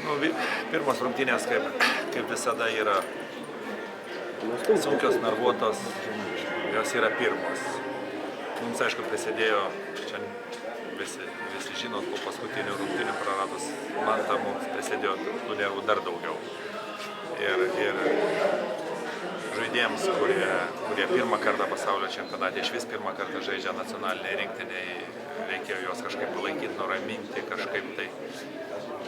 Pirmos rungtynės, kaip visada, yra sunkios, nervuotos, jos yra pirmos. Mums, aišku, prisidėjo, čia visi žinot, po paskutinių rungtynių praradus Mantą, mums prisidėjo tų nervų dar daugiau. Ir žaidėjams, kurie pirmą kartą pasaulio čempionate, iš vis pirmą kartą žaidžia nacionaliniai rinktiniai, reikėjo juos kažkaip palaikyti, nuraminti, kažkaip tai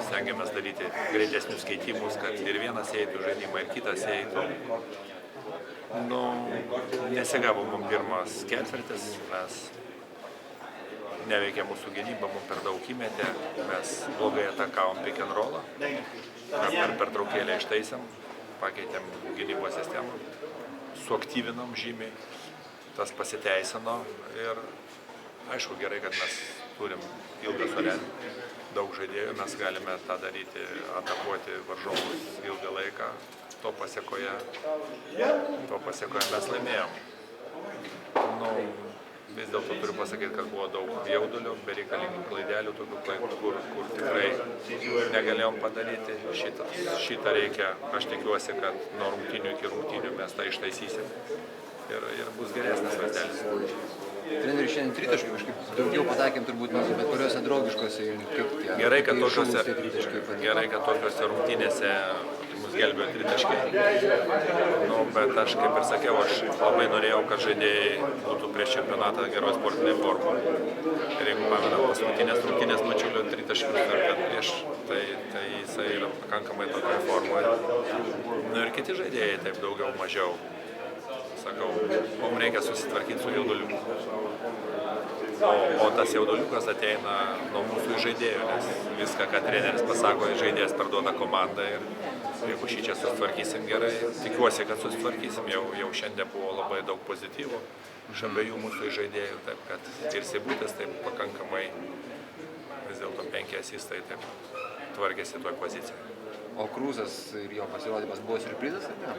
stengiamės daryti greitesnius keitimus, kad ir vienas eitų žaidimą, ir kitas eitų. Nesigavo mums pirmas ketvirtis, mes neveikė mūsų gynyba, mums per daug įmetė, mes blogai atakavom pick and rollą, per pertraukėlę ištaisėm, pakeitėm gynybos sistemą, suaktyvinom žymiai, tas pasiteisino ir aišku gerai, kad mes turim ilgą suolelį, daug žaidėjų, mes galime tą daryti, atakuoti varžovus ilgą laiką, to pasiekoje mes laimėjom. Vis dėlto turiu pasakyti, kad buvo daug jaudulio, bereikalingų klaidelių, tokių klaidų, kur tikrai negalėjom padaryti. Šitą reikia, aš tikiuosi, kad nuo rungtynių iki rungtynių mes tą ištaisysim ir bus geresnis vaizdelis. Treneri, šiandien tritaškių kažkaip daugiau pasakėm turbūt negu bet kuriuose draugiškose ir kaip tie... Gerai, kad tokiuose rungtynėse mus gelbėjo tritaškiai. Bet aš, kaip ir sakiau, aš labai norėjau, kad žaidėjai būtų prieš čempionatą geroj sportinėje formoje. Ir jeigu pamenam paskutinės rungtynės Mačiulio tritaškius, kad prieš, tai jisai yra pakankamai tokioje formoje. Ir kiti žaidėjai taip daugiau mažiau. Sakau, mums reikia susitvarkyti su jauduliu. O tas jauduliukas ateina nuo mūsų žaidėjų, nes viską, ką treneris pasako, žaidėjas perduoda komandą ir jeigu šį čia susitvarkysim gerai, tikiuosi, kad susitvarkysim, jau šiandien buvo labai daug pozityvų iš abiejų mūsų žaidėjų, taip kad ir Seibutis taip pakankamai, vis dėlto 5 asistai taip tvarkėsi toj pozicijoje. O Krūzas ir jo pasirodymas buvo siurprizas, ar ne?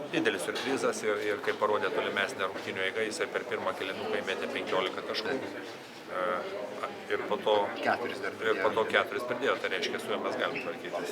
Didelis siurprizas ir kaip parodė tolimesnė rungtynių eiga, jisai per pirmą kėlinuką įmetė 15 taškų ir po to 4 pridėjo, tai reiškia, su juo mes galim tvarkytis.